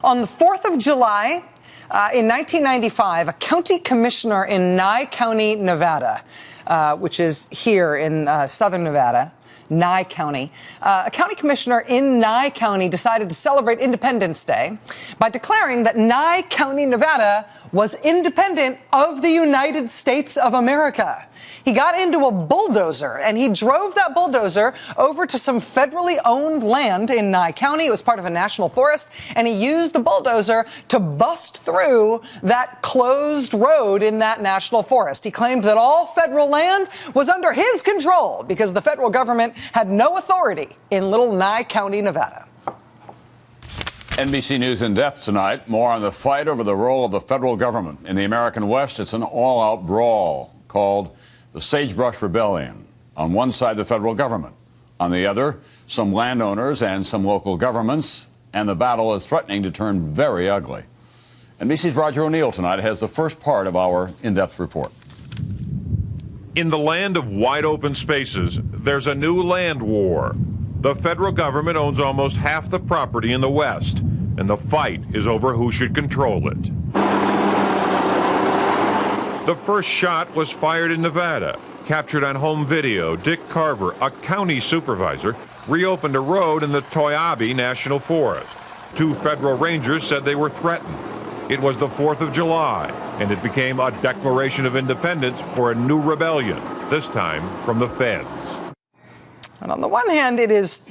On the 4th of July, in 1995, a county commissioner in Nye County, Nevada, which is here in southern Nevada, Nye County. A county commissioner in Nye County decided to celebrate Independence Day by declaring that Nye County, Nevada was independent of the United States of America. He got into a bulldozer and he drove that bulldozer over to some federally owned land in Nye County. It was part of a national forest, and he used the bulldozer to bust through that closed road in that national forest. He claimed that all federal land was under his control because the federal government had no authority in little Nye County, Nevada. NBC News in depth tonight. More on the fight over the role of the federal government. In the American West, it's an all-out brawl called the Sagebrush Rebellion. On one side, the federal government. On the other, some landowners and some local governments. And the battle is threatening to turn very ugly. NBC's Roger O'Neill tonight has the first part of our in-depth report. In the land of wide open spaces, there's a new land war. The federal government owns almost half the property in the West, and the fight is over who should control it. The first shot was fired in Nevada. Captured on home video, Dick Carver, a county supervisor, reopened a road in the Toyabe National Forest. Two federal rangers said they were threatened. It was the 4th of July, and it became a declaration of independence for a new rebellion, this time from the feds. And on the one hand, it is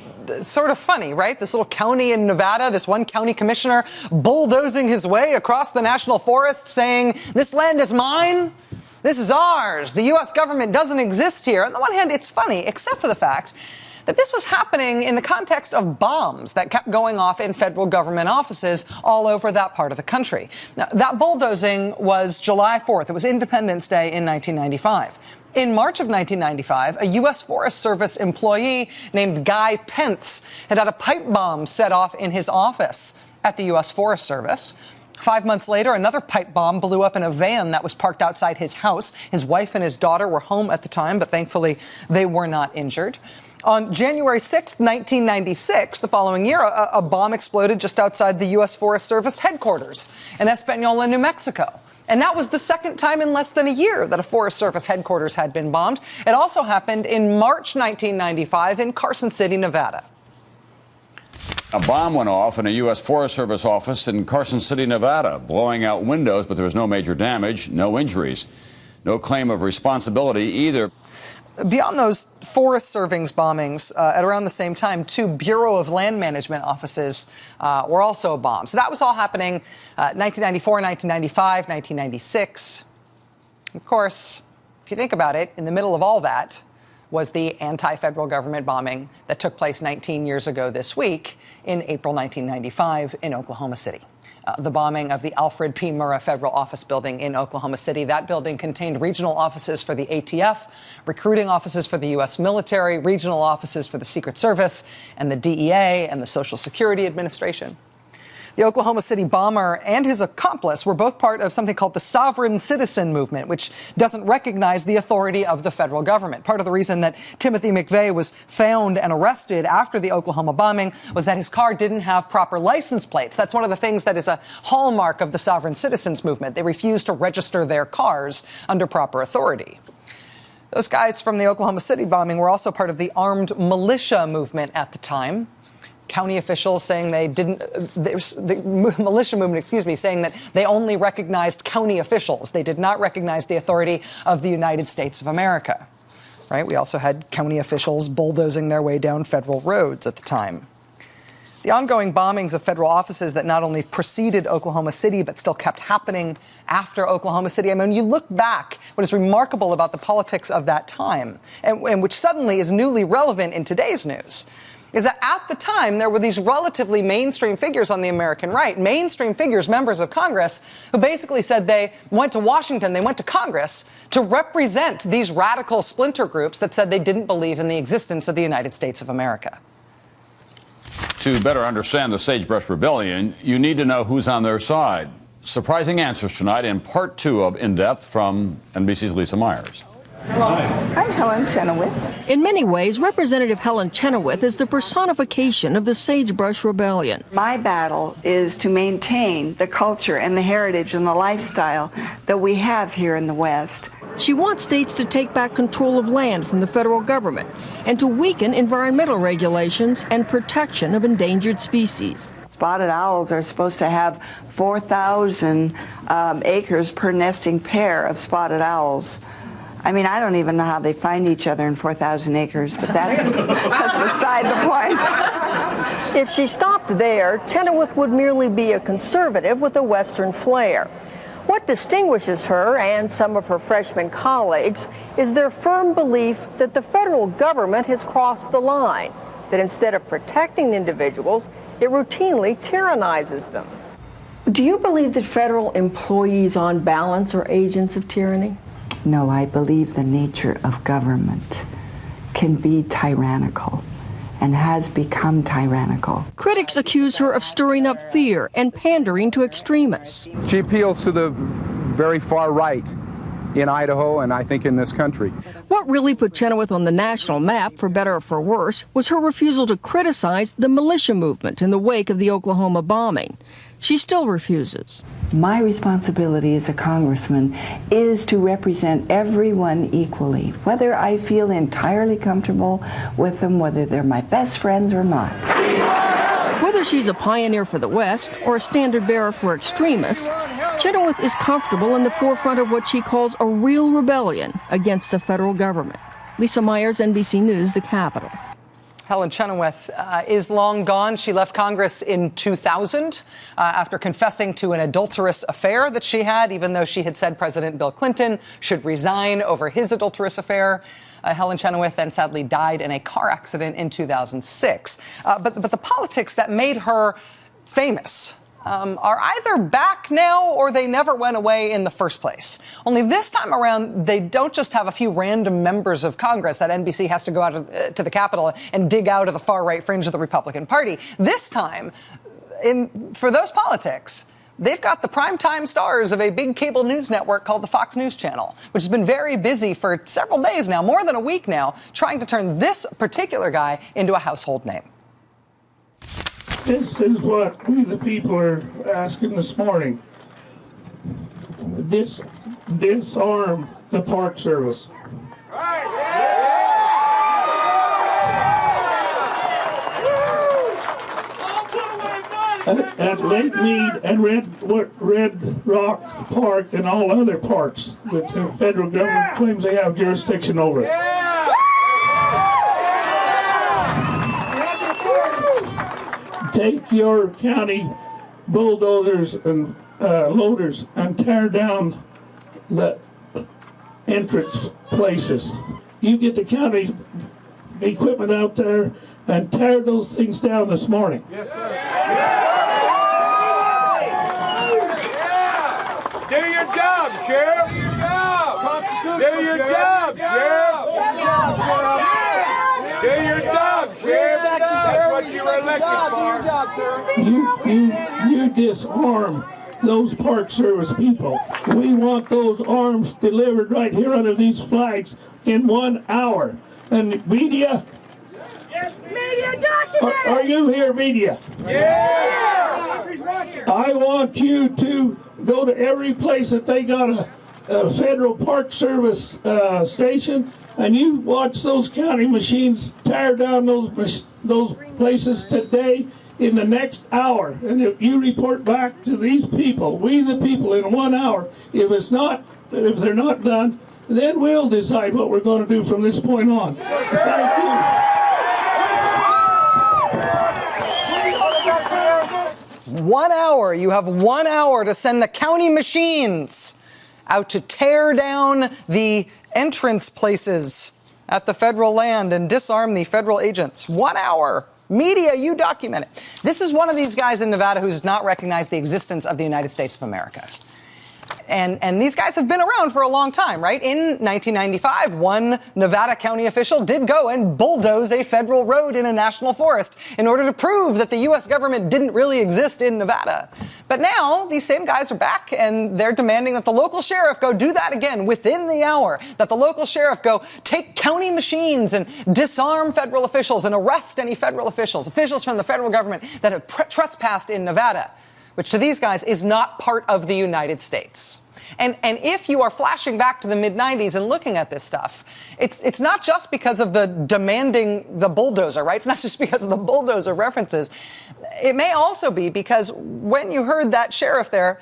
sort of funny, right? This little county in Nevada, this one county commissioner bulldozing his way across the national forest saying, this land is mine. This is ours. The U.S. government doesn't exist here. On the one hand, it's funny, except for the fact that this was happening in the context of bombs that kept going off in federal government offices all over that part of the country. Now, that bulldozing was July 4th. It was Independence Day in 1995. In March of 1995, a U.S. Forest Service employee named Guy Pence had a pipe bomb set off in his office at the U.S. Forest Service. 5 months later, another pipe bomb blew up in a van that was parked outside his house. His wife and his daughter were home at the time, but thankfully they were not injured. On January 6th, 1996, the following year, a bomb exploded just outside the U.S. Forest Service headquarters in Espanola, New Mexico. And that was the second time in less than a year that a Forest Service headquarters had been bombed. It also happened in March 1995 in Carson City, Nevada. A bomb went off in a U.S. Forest Service office in Carson City, Nevada, blowing out windows, but there was no major damage, no injuries. No claim of responsibility either. Beyond those Forest Service bombings, at around the same time, 2 Bureau of Land Management offices were also bombed. So that was all happening 1994, 1995, 1996. Of course, if you think about it, in the middle of all that was the anti-federal government bombing that took place 19 years ago this week in April 1995 in Oklahoma City. The bombing of the Alfred P. Murrah Federal Office Building in Oklahoma City. That building contained regional offices for the ATF, recruiting offices for the U.S. military, regional offices for the Secret Service, and the DEA and the Social Security Administration. The Oklahoma City bomber and his accomplice were both part of something called the Sovereign Citizen Movement, which doesn't recognize the authority of the federal government. Part of the reason that Timothy McVeigh was found and arrested after the Oklahoma bombing was that his car didn't have proper license plates. That's one of the things that is a hallmark of the Sovereign Citizens Movement. They refuse to register their cars under proper authority. Those guys from the Oklahoma City bombing were also part of the armed militia movement at the time. County officials saying the militia movement, saying that they only recognized county officials. They did not recognize the authority of the United States of America, right? We also had county officials bulldozing their way down federal roads at the time. The ongoing bombings of federal offices that not only preceded Oklahoma City, but still kept happening after Oklahoma City. I mean, you look back, what is remarkable about the politics of that time, and which suddenly is newly relevant in today's news, is that at the time, there were these relatively mainstream figures on the American right, mainstream figures, members of Congress, who basically said they went to Washington, they went to Congress to represent these radical splinter groups that said they didn't believe in the existence of the United States of America. To better understand the Sagebrush Rebellion, you need to know who's on their side. Surprising answers tonight in part 2 of In Depth from NBC's Lisa Myers. I'm Helen Chenoweth. In many ways, Representative Helen Chenoweth is the personification of the Sagebrush Rebellion. My battle is to maintain the culture and the heritage and the lifestyle that we have here in the West. She wants states to take back control of land from the federal government and to weaken environmental regulations and protection of endangered species. Spotted owls are supposed to have 4,000 acres per nesting pair of spotted owls. I mean, I don't even know how they find each other in 4,000 acres, but that's beside the point. If she stopped there, Chenoweth would merely be a conservative with a Western flair. What distinguishes her and some of her freshman colleagues is their firm belief that the federal government has crossed the line, that instead of protecting individuals, it routinely tyrannizes them. Do you believe that federal employees on balance are agents of tyranny? No, I believe the nature of government can be tyrannical and has become tyrannical. Critics accuse her of stirring up fear and pandering to extremists. She appeals to the very far right in Idaho and I think in this country. What really put Chenoweth on the national map, for better or for worse, was her refusal to criticize the militia movement in the wake of the Oklahoma bombing. She still refuses. My responsibility as a congressman is to represent everyone equally, whether I feel entirely comfortable with them, whether they're my best friends or not. Whether she's a pioneer for the West or a standard bearer for extremists, Chenoweth is comfortable in the forefront of what she calls a real rebellion against the federal government. Lisa Myers, NBC News, the Capitol. Helen Chenoweth is long gone. She left Congress in 2000 after confessing to an adulterous affair that she had, even though she had said President Bill Clinton should resign over his adulterous affair. Helen Chenoweth then sadly died in a car accident in 2006. But the politics that made her famous are either back now or they never went away in the first place. Only this time around, they don't just have a few random members of Congress that NBC has to go out to the Capitol and dig out of the far-right fringe of the Republican Party. This time, for those politics, they've got the primetime stars of a big cable news network called the Fox News Channel, which has been very busy for several days now, more than a week now, trying to turn this particular guy into a household name. This is what we the people are asking this morning. Disarm the Park Service. At Lake Mead and Red Rock Park and all other parks that the federal government claims they have jurisdiction over. Take your county bulldozers and loaders and tear down the entrance places. You get the county equipment out there and tear those things down this morning. Yes, sir. Do your job, Sheriff. Do your job. Do your job, Sheriff. Do your job, Sheriff. That's what you were elected for. You disarm those Park Service people. We want those arms delivered right here under these flags in 1 hour. And media? Yes, media document. Are you here, media? Yeah. I want you to go to every place that they got a federal Park Service station, and you watch those county machines tear down those places today in the next hour. And if you report back to these people, we the people, in 1 hour, if they're not done, then we'll decide what we're going to do from this point on. Thank you. 1 hour. You have 1 hour to send the county machines out to tear down the entrance places at the federal land and disarm the federal agents. 1 hour. Media, you document it. This is one of these guys in Nevada who's not recognized the existence of the United States of America. And these guys have been around for a long time, right? In 1995, one Nevada county official did go and bulldoze a federal road in a national forest in order to prove that the U.S. government didn't really exist in Nevada. But now these same guys are back, and they're demanding that the local sheriff go do that again within the hour, that the local sheriff go take county machines and disarm federal officials and arrest any federal officials from the federal government that have trespassed in Nevada, which to these guys is not part of the United States. And if you are flashing back to the mid-90s and looking at this stuff, it's not just because of the demanding the bulldozer, right? It's not just because of the bulldozer references. It may also be because when you heard that sheriff there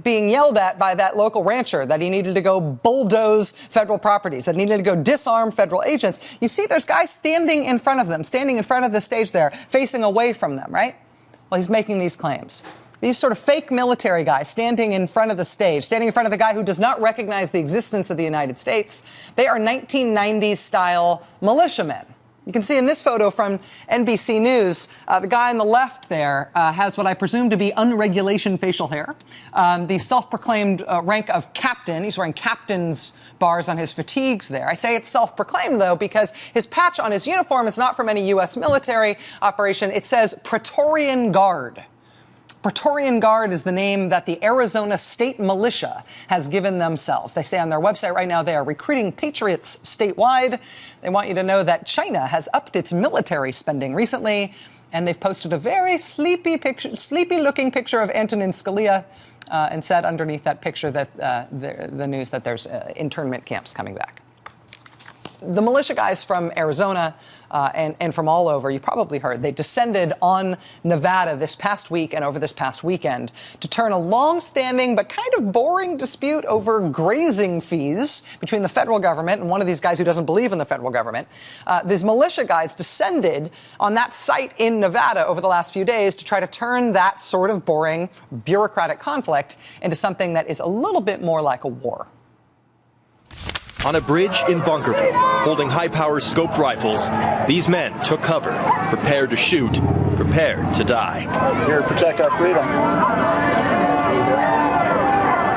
being yelled at by that local rancher that he needed to go bulldoze federal properties, that he needed to go disarm federal agents, you see there's guys standing in front of them, standing in front of the stage there, facing away from them, right? Well, he's making these claims. These sort of fake military guys standing in front of the stage, standing in front of the guy who does not recognize the existence of the United States, they are 1990s-style militiamen. You can see in this photo from NBC News, the guy on the left there has what I presume to be unregulation facial hair. The self-proclaimed rank of captain. He's wearing captain's bars on his fatigues there. I say it's self-proclaimed, though, because his patch on his uniform is not from any U.S. military operation. It says Praetorian Guard. Praetorian Guard is the name that the Arizona State Militia has given themselves. They say on their website right now they are recruiting patriots statewide. They want you to know that China has upped its military spending recently, and they've posted a very sleepy-looking picture of Antonin Scalia and said underneath that picture that the news that there's internment camps coming back. The militia guys from Arizona and from all over, you probably heard, they descended on Nevada this past week and over this past weekend to turn a long-standing but kind of boring dispute over grazing fees between the federal government and one of these guys who doesn't believe in the federal government. These militia guys descended on that site in Nevada over the last few days to try to turn that sort of boring bureaucratic conflict into something that is a little bit more like a war. On a bridge in Bunkerville, holding high-power scoped rifles, these men took cover, prepared to shoot, prepared to die. We're here to protect our freedom.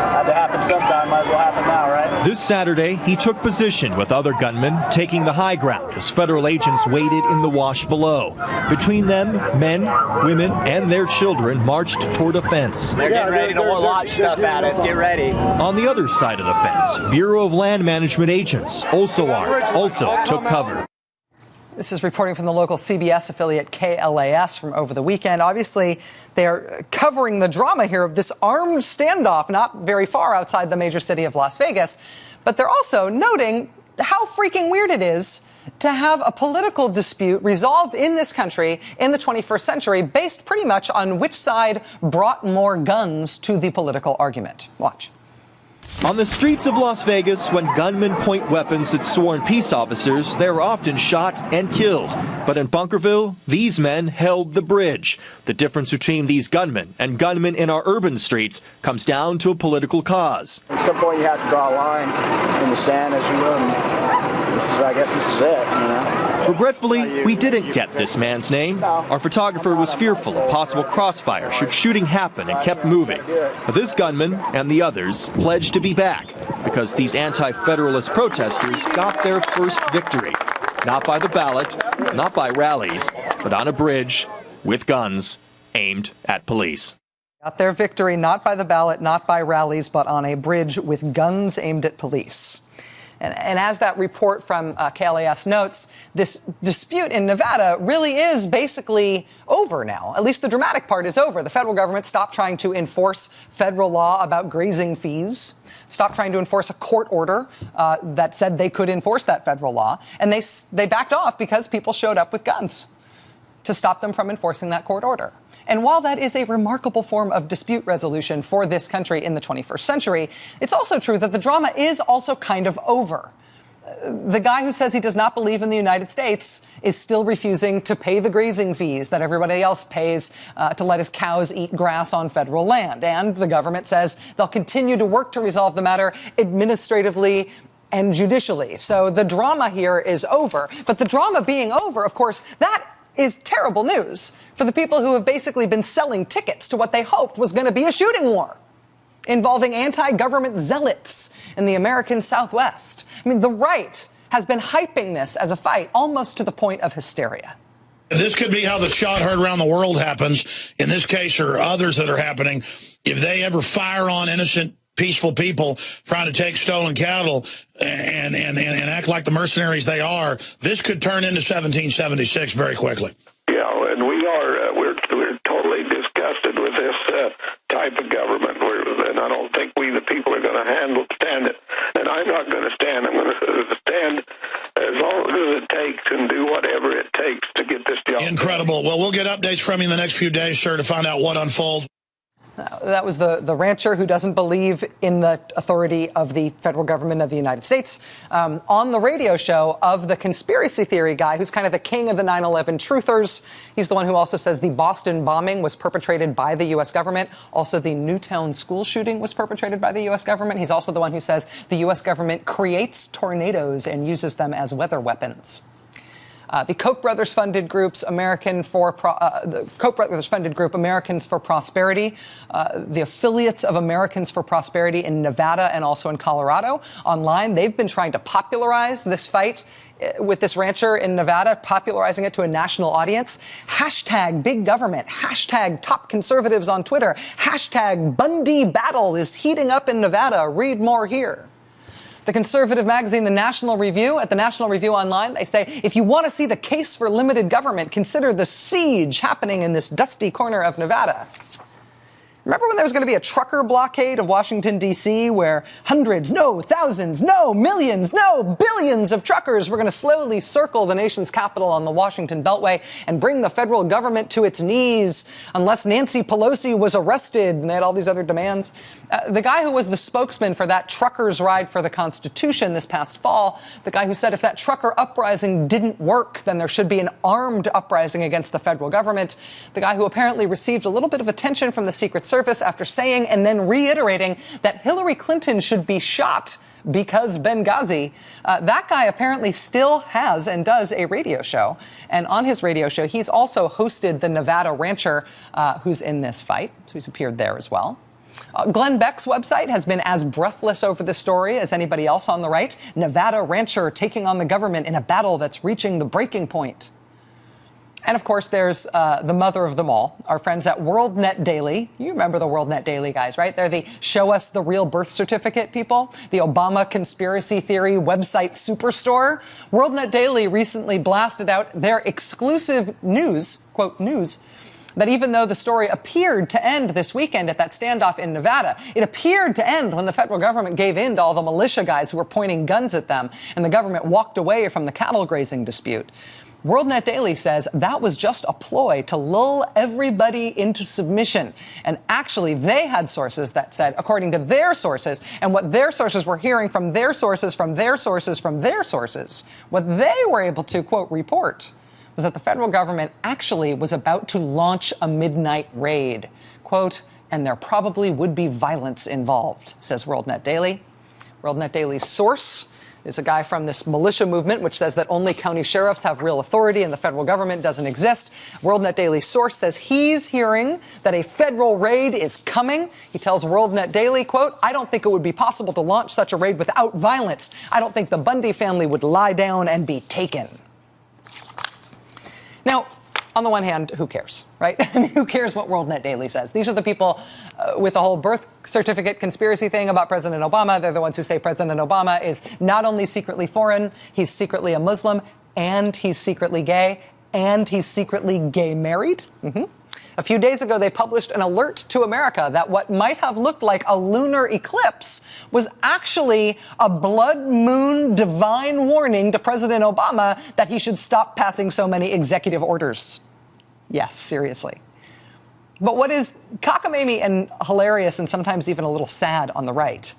Had to happen sometime, might as well happen now, right? This Saturday, he took position with other gunmen, taking the high ground as federal agents waited in the wash below. Between them, men, women, and their children marched toward a fence. They're getting ready to launch stuff at us. Get ready. On the other side of the fence, Bureau of Land Management agents, also armed, also took cover. This is reporting from the local CBS affiliate KLAS from over the weekend. Obviously, they are covering the drama here of this armed standoff not very far outside the major city of Las Vegas. But they're also noting how freaking weird it is to have a political dispute resolved in this country in the 21st century based pretty much on which side brought more guns to the political argument. Watch. On the streets of Las Vegas, when gunmen point weapons at sworn peace officers, they are often shot and killed. But in Bunkerville, these men held the bridge. The difference between these gunmen and gunmen in our urban streets comes down to a political cause. At some point, you have to draw a line in the sand, as you will. And I guess this is it, you know. Regretfully, we didn't get this man's name. Our photographer was fearful of possible crossfire should shooting happen and kept moving. But this gunman and the others pledged to be back because these anti-federalist protesters got their first victory. Not by the ballot, not by rallies, but on a bridge with guns aimed at police. Got their victory not by the ballot, not by rallies, but on a bridge with guns aimed at police. And as that report from KLAS notes, this dispute in Nevada really is basically over now. At least the dramatic part is over. The federal government stopped trying to enforce federal law about grazing fees, stopped trying to enforce a court order that said they could enforce that federal law, and they backed off because people showed up with guns to stop them from enforcing that court order. And while that is a remarkable form of dispute resolution for this country in the 21st century, it's also true that the drama is also kind of over. The guy who says he does not believe in the United States is still refusing to pay the grazing fees that everybody else pays to let his cows eat grass on federal land. And the government says they'll continue to work to resolve the matter administratively and judicially. So the drama here is over. But the drama being over, of course, that is terrible news for the people who have basically been selling tickets to what they hoped was going to be a shooting war. involving anti-government zealots in the American Southwest. I mean, the right has been hyping this as a fight almost to the point of hysteria. This could be how the shot heard around the world happens, in this case, or others that are happening. If they ever fire on innocent, peaceful people trying to take stolen cattle and act like the mercenaries they are, this could turn into 1776 very quickly. Yeah, and we're totally disgusted with this type of government, and I don't think we, the people, are going to stand it. And I'm not going to stand. I'm going to stand as long as it takes and do whatever it takes to get this job. Incredible. Well, we'll get updates from you in the next few days, sir, to find out what unfolds. That was the rancher who doesn't believe in the authority of the federal government of the United States on the radio show of the conspiracy theory guy who's kind of the king of the 9/11 truthers. He's the one who also says the Boston bombing was perpetrated by the U.S. government. Also, the Newtown school shooting was perpetrated by the U.S. government. He's also the one who says the U.S. government creates tornadoes and uses them as weather weapons. The Koch brothers funded groups, the Koch brothers funded group Americans for Prosperity, the affiliates of Americans for Prosperity in Nevada and also in Colorado. Online, they've been trying to popularize this fight with this rancher in Nevada, popularizing it to a national audience. Hashtag big government, hashtag top conservatives on Twitter, hashtag Bundy battle is heating up in Nevada. Read more here. The conservative magazine, The National Review, at the National Review Online, they say, if you want to see the case for limited government, consider the siege happening in this dusty corner of Nevada. Remember when there was going to be a trucker blockade of Washington, D.C., where hundreds, no, thousands, no, millions, no, billions of truckers were going to slowly circle the nation's capital on the Washington Beltway and bring the federal government to its knees unless Nancy Pelosi was arrested, and they had all these other demands? The guy who was the spokesman for that truckers' ride for the Constitution this past fall, the guy who said if that trucker uprising didn't work, then there should be an armed uprising against the federal government, the guy who apparently received a little bit of attention from the Secret Service after saying and then reiterating that Hillary Clinton should be shot because Benghazi, that guy apparently still has and does a radio show. And on his radio show, he's also hosted the Nevada rancher who's in this fight. So he's appeared there as well. Glenn Beck's website has been as breathless over this story as anybody else on the right. Nevada rancher taking on the government in a battle that's reaching the breaking point. And, of course, there's the mother of them all, our friends at WorldNet Daily. You remember the WorldNet Daily guys, right? They're the show us the real birth certificate people, the Obama conspiracy theory website superstore. WorldNet Daily recently blasted out their exclusive news, quote, news, that even though the story appeared to end this weekend at that standoff in Nevada, it appeared to end when the federal government gave in to all the militia guys who were pointing guns at them, and the government walked away from the cattle grazing dispute. WorldNet Daily says that was just a ploy to lull everybody into submission. And actually, they had sources that said, according to their sources, and what their sources were hearing from their sources, from their sources, from their sources, what they were able to, quote, report was that the federal government actually was about to launch a midnight raid. Quote, and there probably would be violence involved, says WorldNet Daily. WorldNet Daily's source is a guy from this militia movement, which says that only county sheriffs have real authority and the federal government doesn't exist. WorldNet Daily's source says he's hearing that a federal raid is coming. He tells WorldNet Daily, quote, I don't think it would be possible to launch such a raid without violence. I don't think the Bundy family would lie down and be taken. Now, on the one hand, who cares, right? I mean, who cares what WorldNet Daily says? These are the people with the whole birth certificate conspiracy thing about President Obama. They're the ones who say President Obama is not only secretly foreign, he's secretly a Muslim, and he's secretly gay, and he's secretly gay married. A few days ago, they published an alert to America that what might have looked like a lunar eclipse was actually a blood moon divine warning to President Obama that he should stop passing so many executive orders. Yes, seriously. But what is cockamamie and hilarious and sometimes even a little sad on the right,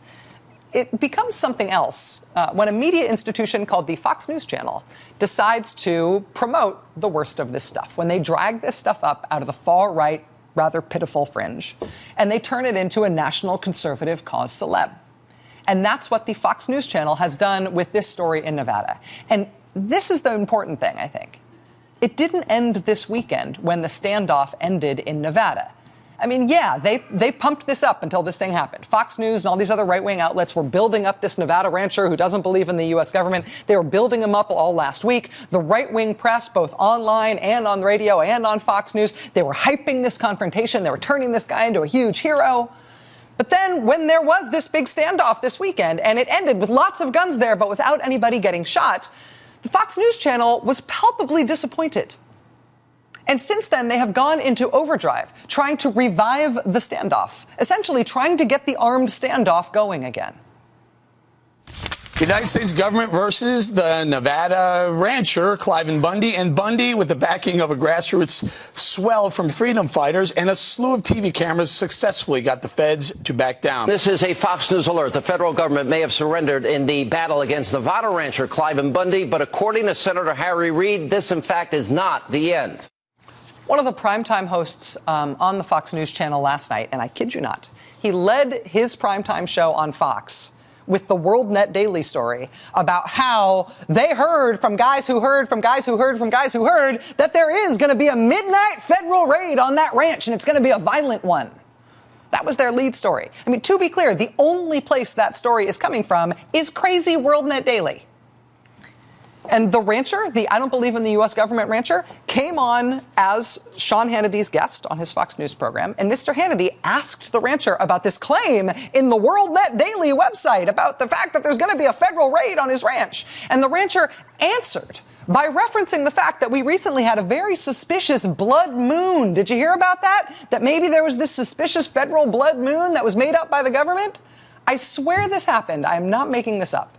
it becomes something else when a media institution called the Fox News Channel decides to promote the worst of this stuff, when they drag this stuff up out of the far-right, rather pitiful fringe, and they turn it into a national conservative cause celeb. And that's what the Fox News Channel has done with this story in Nevada. And this is the important thing, I think. It didn't end this weekend when the standoff ended in Nevada. I mean, yeah, they pumped this up until this thing happened. Fox News and all these other right-wing outlets were building up this Nevada rancher who doesn't believe in the U.S. government. They were building him up all last week. The right-wing press, both online and on radio and on Fox News, they were hyping this confrontation. They were turning this guy into a huge hero. But then when there was this big standoff this weekend, and it ended with lots of guns there, but without anybody getting shot, the Fox News channel was palpably disappointed. And since then, they have gone into overdrive, trying to revive the standoff, essentially trying to get the armed standoff going again. The United States government versus the Nevada rancher, Cliven Bundy, and Bundy, with the backing of a grassroots swell from freedom fighters and a slew of TV cameras, successfully got the feds to back down. This is a Fox News alert. The federal government may have surrendered in the battle against Nevada rancher Cliven Bundy, but according to Senator Harry Reid, this, in fact, is not the end. One of the primetime hosts on the Fox News channel last night, and I kid you not, he led his primetime show on Fox with the WorldNet Daily story about how they heard from guys who heard from guys who heard from guys who heard that there is going to be a midnight federal raid on that ranch, and it's going to be a violent one. That was their lead story. I mean, to be clear, the only place that story is coming from is crazy WorldNet Daily. And the rancher, the I don't believe in the U.S. government rancher, came on as Sean Hannity's guest on his Fox News program. And Mr. Hannity asked the rancher about this claim in the WorldNet Daily website about the fact that there's going to be a federal raid on his ranch. And the rancher answered by referencing the fact that we recently had a very suspicious blood moon. Did you hear about that? That maybe there was this suspicious federal blood moon that was made up by the government? I swear this happened. I am not making this up.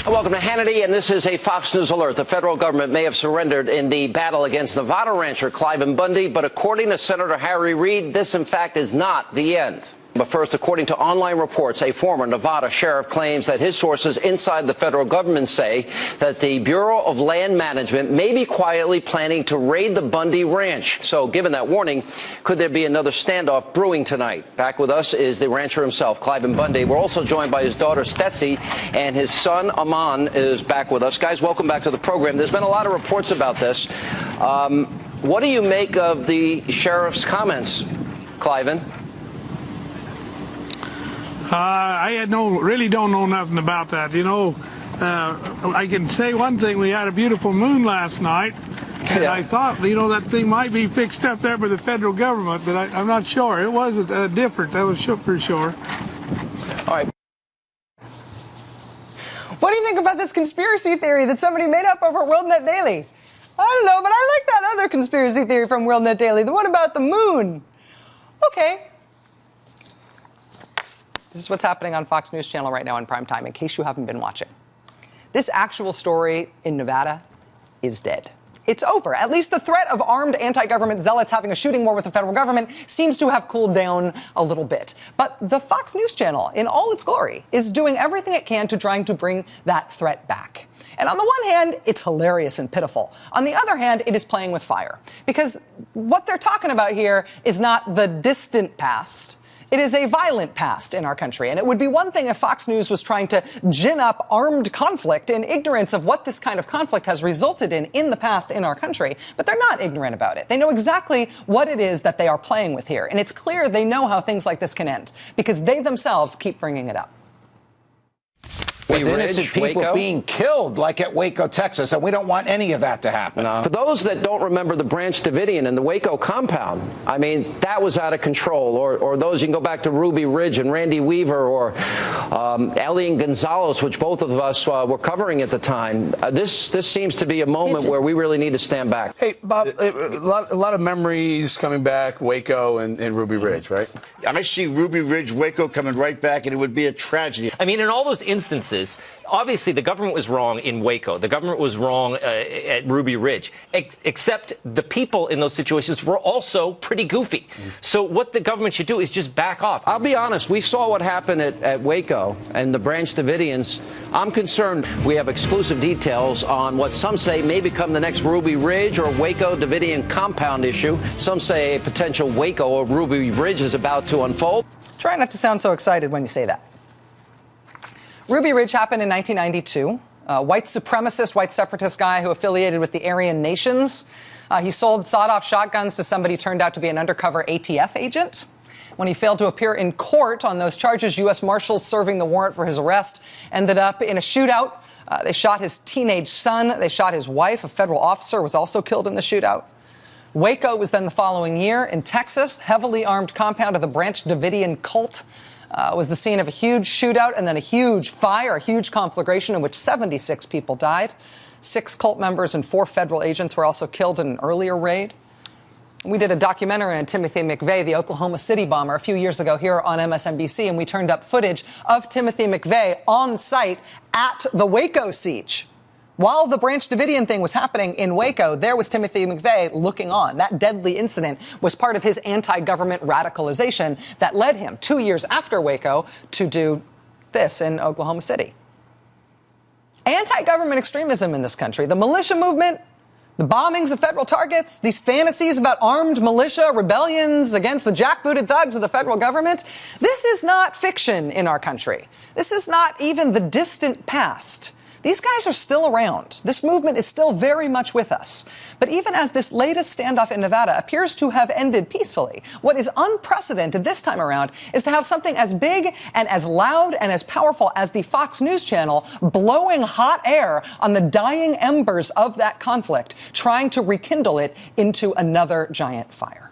Welcome to Hannity, and this is a Fox News alert. The federal government may have surrendered in the battle against Nevada rancher Cliven Bundy, but according to Senator Harry Reid, this, in fact, is not the end. But first, according to online reports, a former Nevada sheriff claims that his sources inside the federal government say that the Bureau of Land Management may be quietly planning to raid the Bundy ranch. So given that warning, could there be another standoff brewing tonight? Back with us is the rancher himself, Cliven Bundy. We're also joined by his daughter, Stetsy, and his son, Aman, is back with us. Guys, welcome back to the program. There's been a lot of reports about this. What do you make of the sheriff's comments, Cliven? I really don't know nothing about that. You know, I can say one thing. We had a beautiful moon last night, and I thought, you know, that thing might be fixed up there by the federal government, but I'm not sure. It wasn't different. That was for sure. All right. What do you think about this conspiracy theory that somebody made up over WorldNet Daily? I don't know, but I like that other conspiracy theory from WorldNet Daily, the one about the moon. Okay. This is what's happening on Fox News Channel right now in prime time, in case you haven't been watching. This actual story in Nevada is dead. It's over. At least the threat of armed anti-government zealots having a shooting war with the federal government seems to have cooled down a little bit. But the Fox News Channel, in all its glory, is doing everything it can to trying to bring that threat back. And on the one hand, it's hilarious and pitiful. On the other hand, it is playing with fire. Because what they're talking about here is not the distant past. It is a violent past in our country, and it would be one thing if Fox News was trying to gin up armed conflict in ignorance of what this kind of conflict has resulted in the past in our country, but they're not ignorant about it. They know exactly what it is that they are playing with here, and it's clear they know how things like this can end, because they themselves keep bringing it up. With innocent people Waco? being killed, like at Waco, Texas, and we don't want any of that to happen. For those that don't remember the Branch Davidian and the Waco compound, I mean, that was out of control. Or those, you can go back to Ruby Ridge and Randy Weaver, or Elian Gonzalez, which both of us were covering at the time. This seems to be a moment where we really need to stand back. Hey, Bob, a lot of memories coming back, Waco and Ruby Ridge, right? I see Ruby Ridge, Waco coming right back, and it would be a tragedy. I mean, in all those instances, obviously the government was wrong in Waco. The government was wrong at Ruby Ridge, except the people in those situations were also pretty goofy. So what the government should do is just back off. I'll be honest. We saw what happened at Waco and the Branch Davidians. I'm concerned. We have exclusive details on what some say may become the next Ruby Ridge or Waco Davidian compound issue. Some say a potential Waco or Ruby Ridge is about to unfold. Try not to sound so excited when you say that. Ruby Ridge happened in 1992. A white supremacist, white separatist guy who affiliated with the Aryan Nations He sold sawed-off shotguns to somebody who turned out to be an undercover ATF agent. When he failed to appear in court on those charges, U.S. Marshals serving the warrant for his arrest ended up in a shootout. They shot his teenage son. They shot his wife. A federal officer was also killed in the shootout. Waco was then the following year in Texas. Heavily armed compound of the Branch Davidian cult was the scene of a huge shootout and then a huge fire, a huge conflagration in which 76 people died. 6 cult members and 4 federal agents were also killed in an earlier raid. We did a documentary on Timothy McVeigh, the Oklahoma City bomber, a few years ago here on MSNBC, and we turned up footage of Timothy McVeigh on site at the Waco siege. While the Branch Davidian thing was happening in Waco, there was Timothy McVeigh looking on. That deadly incident was part of his anti-government radicalization that led him 2 years after Waco to do this in Oklahoma City. Anti-government extremism in this country, the militia movement, the bombings of federal targets, these fantasies about armed militia rebellions against the jackbooted thugs of the federal government, this is not fiction in our country. This is not even the distant past. These guys are still around. This movement is still very much with us. But even as this latest standoff in Nevada appears to have ended peacefully, what is unprecedented this time around is to have something as big and as loud and as powerful as the Fox News channel blowing hot air on the dying embers of that conflict, trying to rekindle it into another giant fire.